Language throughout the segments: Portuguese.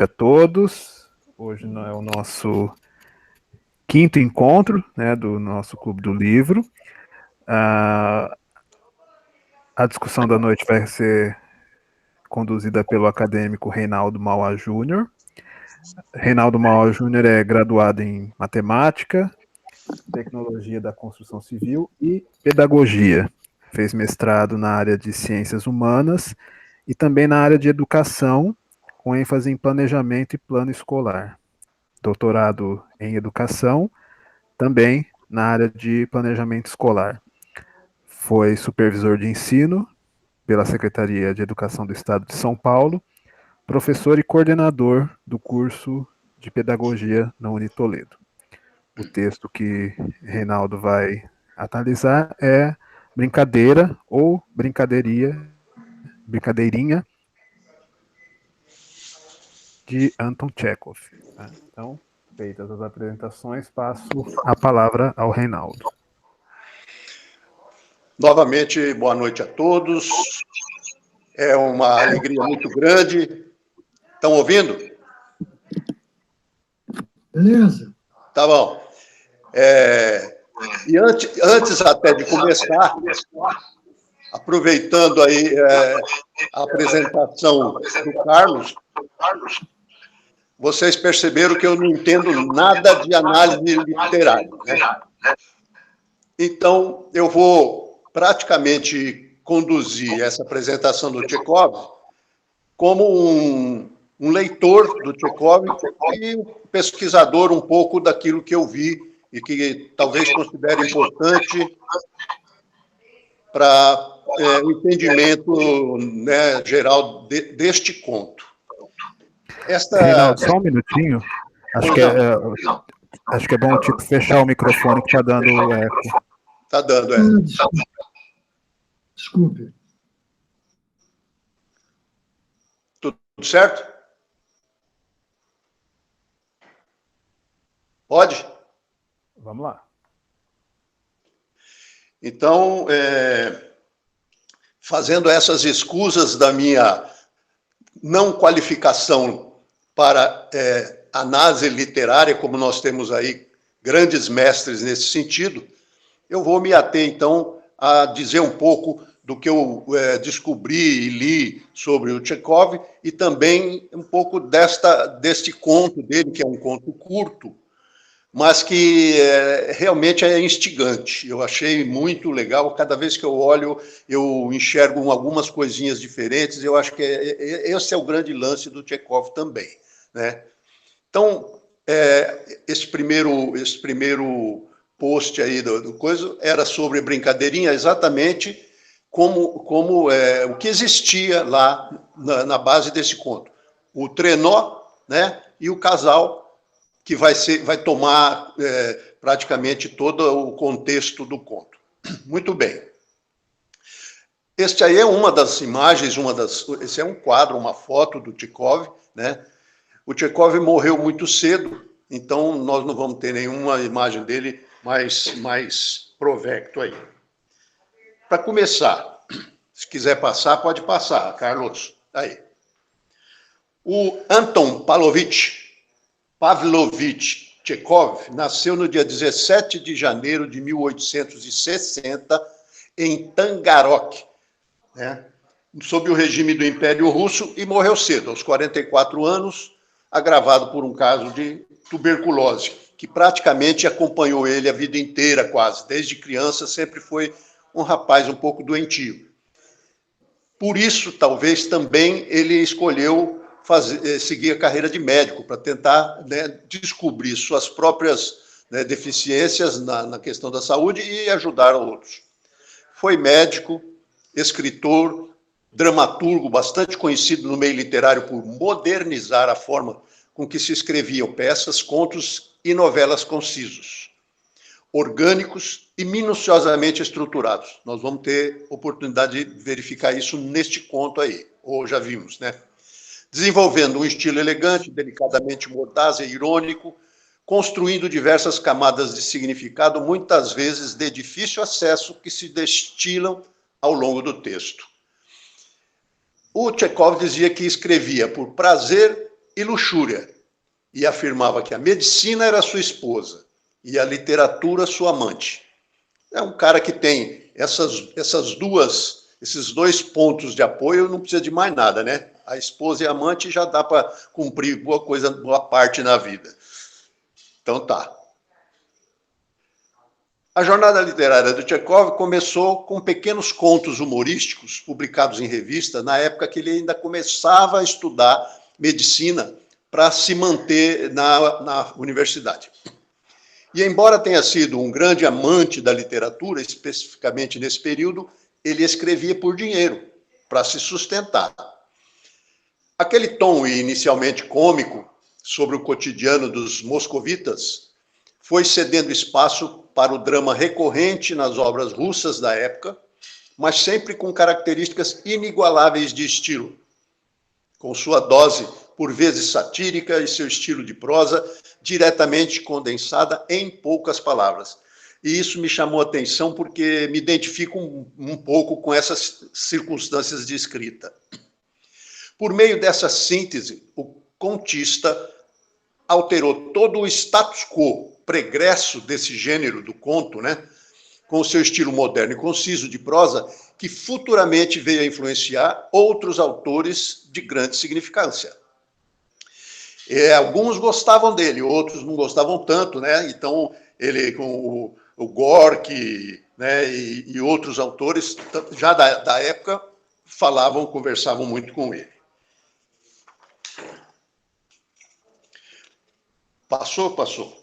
a todos. Hoje é o nosso quinto encontro, né, do nosso Clube do Livro. A discussão da noite vai ser conduzida pelo acadêmico Reinaldo Mauá Júnior. Reinaldo Mauá Júnior é graduado em Matemática, Tecnologia da Construção Civil e Pedagogia. Fez mestrado na área de Ciências Humanas e também na área de Educação, com ênfase em Planejamento e Plano Escolar. Doutorado em Educação, também na área de Planejamento Escolar. Foi supervisor de ensino pela Secretaria de Educação do Estado de São Paulo, professor e coordenador do curso de Pedagogia na Unitoledo. O texto que Reinaldo vai analisar é Brincadeira ou Brincadeirinha, de Anton Chekhov. Então, feitas as apresentações, passo a palavra ao Reinaldo. Novamente, boa noite a todos. É uma alegria muito grande. Estão ouvindo? Beleza. Tá bom. E antes até de começar, aproveitando aí a apresentação do Carlos, vocês perceberam que eu não entendo nada de análise literária, né? Então, eu vou praticamente conduzir essa apresentação do Chekhov como um leitor do Chekhov e um pesquisador um pouco daquilo que eu vi e que talvez considere importante para o entendimento, né, geral deste conto. Reinaldo, só um minutinho. Acho que é bom tipo fechar o microfone que está dando eco. Está dando eco. Desculpe. Tudo certo? Pode? Vamos lá. Então, fazendo essas escusas da minha não qualificação para análise literária, como nós temos aí grandes mestres nesse sentido, eu vou me ater, então, a dizer um pouco do que eu descobri e li sobre o Chekhov e também um pouco deste conto dele, que é um conto curto, mas que realmente é instigante. Eu achei muito legal. Cada vez que eu olho, eu enxergo algumas coisinhas diferentes. Eu acho que esse é o grande lance do Chekhov também, né? Então, esse primeiro post aí do coisa era sobre Brincadeirinha, exatamente como o que existia lá na base desse conto. O trenó, né, e o casal, que vai tomar praticamente todo o contexto do conto. Muito bem. Este aí é uma das imagens, esse é um quadro, uma foto do Chekhov, né? O Chekhov morreu muito cedo, então nós não vamos ter nenhuma imagem dele mais provecto aí. Para começar, se quiser passar, pode passar, Carlos. Aí. O Anton Pavlovich Chekhov nasceu no dia 17 de janeiro de 1860 em Tangarok, né, sob o regime do Império Russo, e morreu cedo, aos 44 anos, agravado por um caso de tuberculose, que praticamente acompanhou ele a vida inteira, quase. Desde criança, sempre foi um rapaz um pouco doentio. Por isso, talvez, também ele escolheu seguir a carreira de médico, para tentar, né, descobrir suas próprias, né, deficiências na questão da saúde e ajudar outros. Foi médico, escritor, dramaturgo, bastante conhecido no meio literário por modernizar a forma com que se escreviam peças, contos e novelas concisos, orgânicos e minuciosamente estruturados. Nós vamos ter oportunidade de verificar isso neste conto aí, ou já vimos, né? Desenvolvendo um estilo elegante, delicadamente mordaz e irônico, construindo diversas camadas de significado, muitas vezes de difícil acesso, que se destilam ao longo do texto. O Chekhov dizia que escrevia por prazer e luxúria, e afirmava que a medicina era sua esposa e a literatura sua amante. É um cara que tem esses dois pontos de apoio, não precisa de mais nada, né? A esposa e a amante já dá para cumprir boa parte na vida. Então tá. A jornada literária do Tchekov começou com pequenos contos humorísticos publicados em revista, na época que ele ainda começava a estudar medicina para se manter na universidade. E embora tenha sido um grande amante da literatura, especificamente nesse período, ele escrevia por dinheiro, para se sustentar. Aquele tom inicialmente cômico sobre o cotidiano dos moscovitas foi cedendo espaço para o drama recorrente nas obras russas da época, mas sempre com características inigualáveis de estilo, com sua dose, por vezes satírica, e seu estilo de prosa diretamente condensada em poucas palavras. E isso me chamou a atenção porque me identifico um pouco com essas circunstâncias de escrita. Por meio dessa síntese, o contista alterou todo o status quo pregresso desse gênero do conto, né, com o seu estilo moderno e conciso de prosa, que futuramente veio a influenciar outros autores de grande significância. Alguns gostavam dele, outros não gostavam tanto, né? Então, ele com o Gorky, né, e outros autores, já da época, conversavam muito com ele. Passou.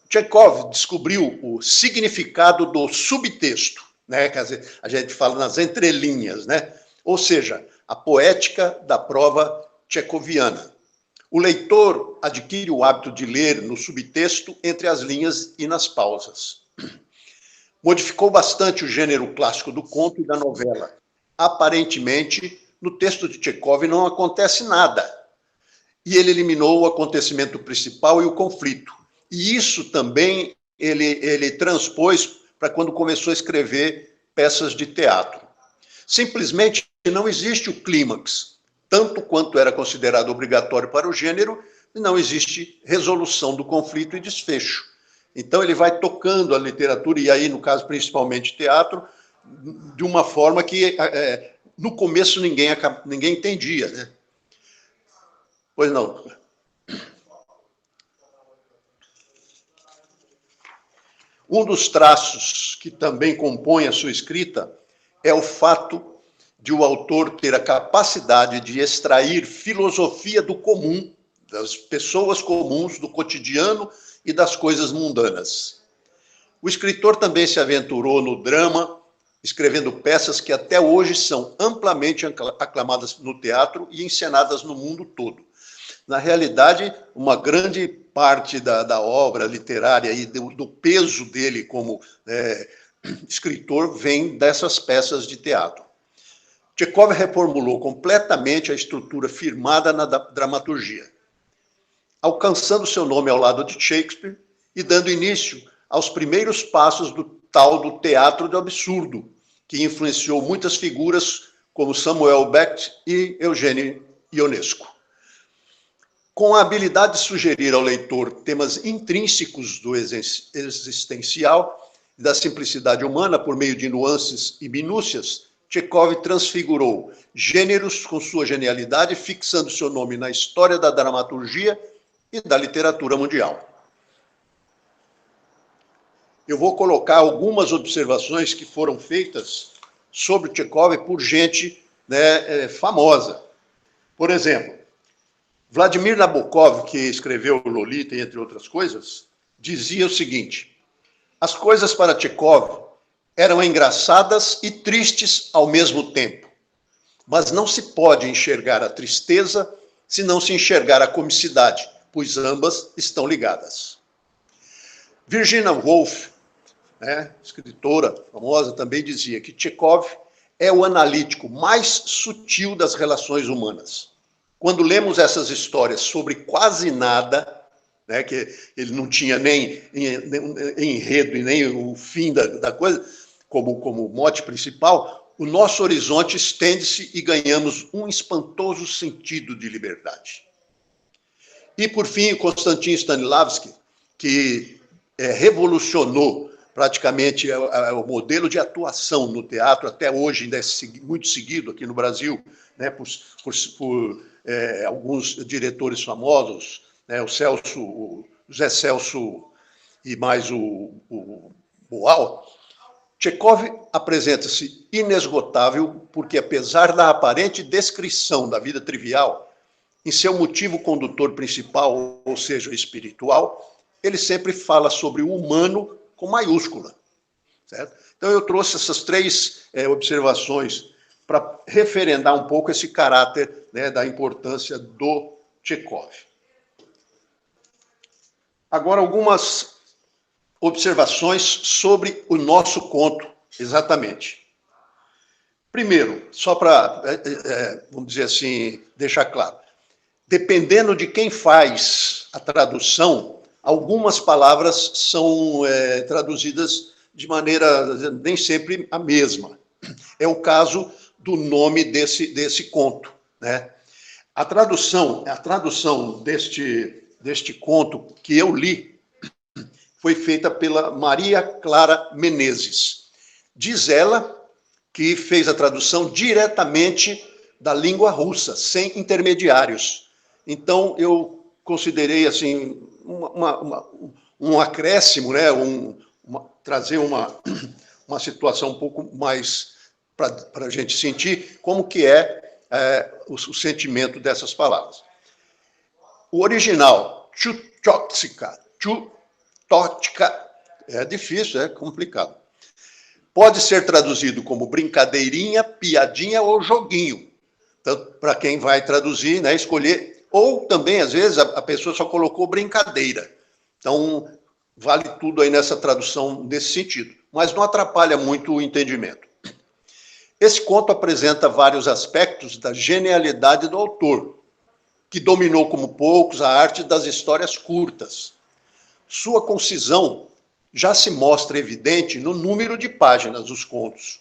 Tchekov descobriu o significado do subtexto, né? Quer dizer, a gente fala nas entrelinhas, né? Ou seja, a poética da prova tchecoviana. O leitor adquire o hábito de ler no subtexto, entre as linhas e nas pausas. Modificou bastante o gênero clássico do conto e da novela. Aparentemente, no texto de Tchekov não acontece nada. E ele eliminou o acontecimento principal e o conflito. E isso também ele transpôs para quando começou a escrever peças de teatro. Simplesmente não existe o clímax, tanto quanto era considerado obrigatório para o gênero, não existe resolução do conflito e desfecho. Então ele vai tocando a literatura, e aí, no caso, principalmente teatro, de uma forma que, no começo, ninguém entendia, né? Pois não. Um dos traços que também compõe a sua escrita é o fato de o autor ter a capacidade de extrair filosofia do comum, das pessoas comuns, do cotidiano e das coisas mundanas. O escritor também se aventurou no drama, escrevendo peças que até hoje são amplamente aclamadas no teatro e encenadas no mundo todo. Na realidade, uma grande parte da obra literária e do peso dele como escritor vem dessas peças de teatro. Tchekov reformulou completamente a estrutura firmada na dramaturgia, alcançando seu nome ao lado de Shakespeare e dando início aos primeiros passos do tal do teatro do absurdo, que influenciou muitas figuras como Samuel Beckett e Eugênio Ionesco. Com a habilidade de sugerir ao leitor temas intrínsecos do existencial e da simplicidade humana por meio de nuances e minúcias, Tchekov transfigurou gêneros com sua genialidade, fixando seu nome na história da dramaturgia e da literatura mundial. Eu vou colocar algumas observações que foram feitas sobre Tchekov por gente famosa. Por exemplo, Vladimir Nabokov, que escreveu Lolita, entre outras coisas, dizia o seguinte: as coisas para Tchekov eram engraçadas e tristes ao mesmo tempo, mas não se pode enxergar a tristeza se não se enxergar a comicidade, pois ambas estão ligadas. Virginia Woolf, escritora famosa, também dizia que Tchekov é o analítico mais sutil das relações humanas. Quando lemos essas histórias sobre quase nada, que ele não tinha nem enredo e nem o fim da coisa, como mote principal, o nosso horizonte estende-se e ganhamos um espantoso sentido de liberdade. E, por fim, Konstantin Stanislavski, que revolucionou praticamente o modelo de atuação no teatro, até hoje ainda é muito seguido aqui no Brasil, né, por alguns diretores famosos, né, o José Celso e mais o Boal. Tchekov apresenta-se inesgotável porque, apesar da aparente descrição da vida trivial, em seu motivo condutor principal, ou seja, espiritual, ele sempre fala sobre o humano com maiúscula. Certo? Então, eu trouxe essas três observações para referendar um pouco esse caráter, né, da importância do Tchekov. Agora, algumas observações sobre o nosso conto, exatamente. Primeiro, só para, vamos dizer assim, deixar claro, dependendo de quem faz a tradução, algumas palavras são traduzidas de maneira nem sempre a mesma. É o caso do nome desse conto, né? A tradução deste conto que eu li foi feita pela Maria Clara Menezes. Diz ela que fez a tradução diretamente da língua russa, sem intermediários. Então, eu considerei assim um acréscimo, né? Trazer uma situação um pouco mais para a gente sentir como que o sentimento dessas palavras. O original, Chutotka, é difícil, é complicado. Pode ser traduzido como brincadeirinha, piadinha ou joguinho. Então, para quem vai traduzir, né, escolher. Ou também, às vezes, a pessoa só colocou brincadeira. Então, vale tudo aí nessa tradução nesse sentido. Mas não atrapalha muito o entendimento. Esse conto apresenta vários aspectos da genialidade do autor, que dominou como poucos a arte das histórias curtas. Sua concisão já se mostra evidente no número de páginas dos contos.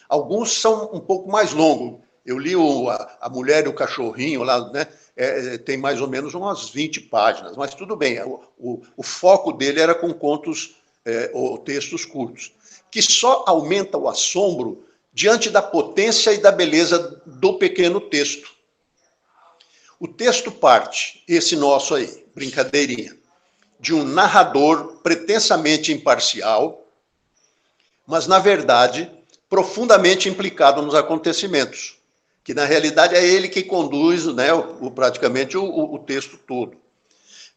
Alguns são um pouco mais longos. Eu li A Mulher e o Cachorrinho, lá, né? Tem mais ou menos umas 20 páginas, mas tudo bem, o foco dele era com contos ou textos curtos, que só aumenta o assombro diante da potência e da beleza do pequeno texto. O texto parte, esse nosso aí, brincadeirinha, de um narrador pretensamente imparcial, mas, na verdade, profundamente implicado nos acontecimentos, que, na realidade, é ele que conduz, né, praticamente o texto todo.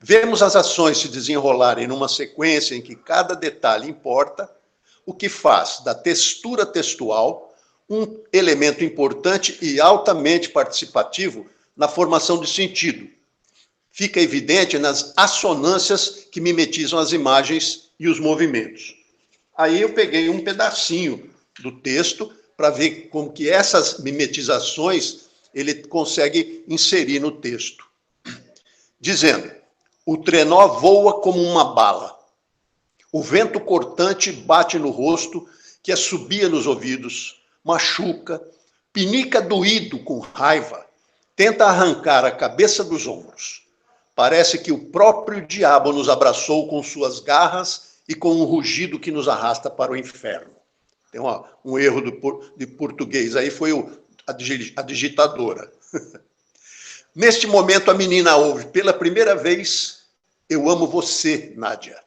Vemos as ações se desenrolarem numa sequência em que cada detalhe importa, o que faz da textura textual um elemento importante e altamente participativo na formação de sentido. Fica evidente nas assonâncias que mimetizam as imagens e os movimentos. Aí eu peguei um pedacinho do texto para ver como que essas mimetizações ele consegue inserir no texto. Dizendo, o trenó voa como uma bala. O vento cortante bate no rosto, que assobia nos ouvidos, machuca, pinica doído com raiva, tenta arrancar a cabeça dos ombros. Parece que o próprio diabo nos abraçou com suas garras e com um rugido que nos arrasta para o inferno. Tem um erro de português aí, foi a digitadora. Neste momento, a menina ouve pela primeira vez, eu amo você, Nádia.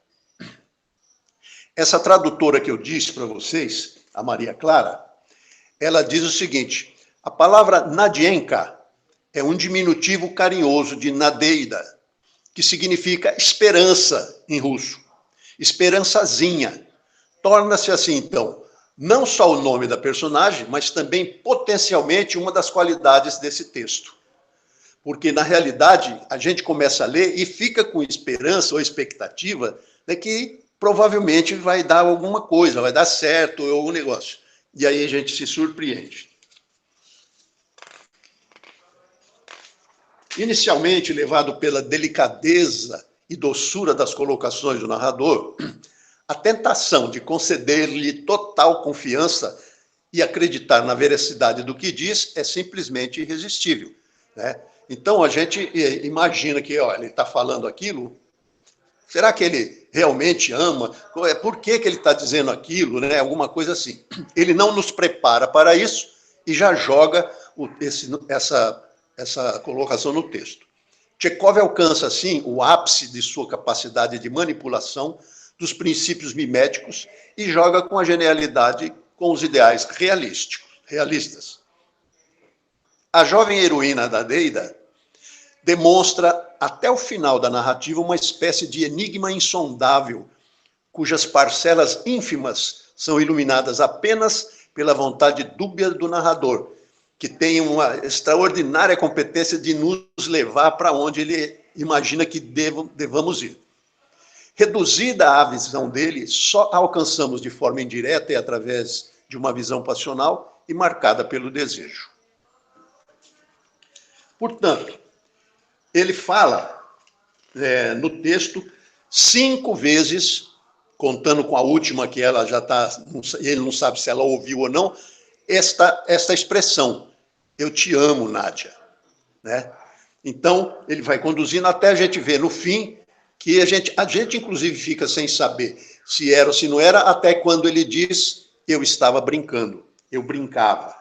Essa tradutora que eu disse para vocês, a Maria Clara, ela diz o seguinte, a palavra Nadienka é um diminutivo carinhoso de Nadeida, que significa esperança em russo, esperançazinha. Torna-se assim, então, não só o nome da personagem, mas também potencialmente uma das qualidades desse texto. Porque, na realidade, a gente começa a ler e fica com esperança ou expectativa de que provavelmente vai dar alguma coisa, vai dar certo ou algum negócio. E aí a gente se surpreende. Inicialmente, levado pela delicadeza e doçura das colocações do narrador, a tentação de conceder-lhe total confiança e acreditar na veracidade do que diz é simplesmente irresistível, né? Então, a gente imagina que, olha, ele está falando aquilo, será que ele realmente ama? Por que ele está dizendo aquilo, né? Alguma coisa assim. Ele não nos prepara para isso e já joga essa colocação no texto. Tchekov alcança, assim, o ápice de sua capacidade de manipulação dos princípios miméticos e joga com a genialidade com os ideais realistas. A jovem heroína da Deida demonstra, até o final da narrativa, uma espécie de enigma insondável, cujas parcelas ínfimas são iluminadas apenas pela vontade dúbia do narrador, que tem uma extraordinária competência de nos levar para onde ele imagina que devamos ir. Reduzida à visão dele, só alcançamos de forma indireta e através de uma visão passional e marcada pelo desejo. Portanto, ele fala no texto 5 vezes, contando com a última, que ela já está, ele não sabe se ela ouviu ou não, esta expressão, eu te amo, Nádia. Né? Então, ele vai conduzindo até a gente ver no fim que a gente inclusive fica sem saber se era ou se não era, até quando ele diz, eu estava brincando, eu brincava.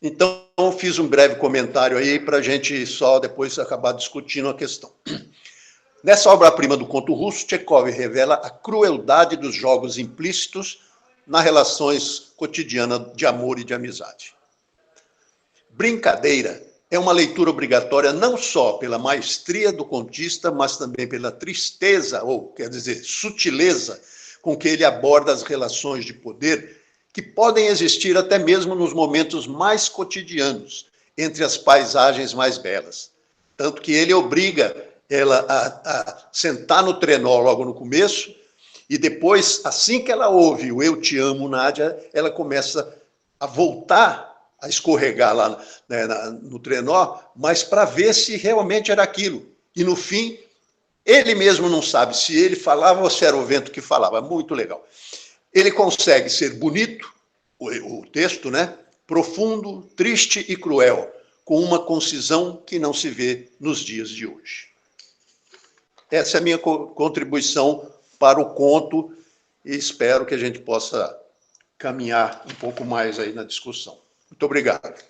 Então, eu fiz um breve comentário aí para a gente só depois acabar discutindo a questão. Nessa obra-prima do conto russo, Tchekov revela a crueldade dos jogos implícitos nas relações cotidianas de amor e de amizade. Brincadeira é uma leitura obrigatória não só pela maestria do contista, mas também pela tristeza, ou, quer dizer, sutileza, com que ele aborda as relações de poder que podem existir até mesmo nos momentos mais cotidianos, entre as paisagens mais belas. Tanto que ele obriga ela a sentar no trenó logo no começo, e depois, assim que ela ouve o eu te amo, Nádia, ela começa a voltar a escorregar lá, né, no trenó, mas para ver se realmente era aquilo. E no fim, ele mesmo não sabe se ele falava ou se era o vento que falava. Muito legal. Ele consegue ser bonito, o texto, né? Profundo, triste e cruel, com uma concisão que não se vê nos dias de hoje. Essa é a minha contribuição para o conto e espero que a gente possa caminhar um pouco mais aí na discussão. Muito obrigado.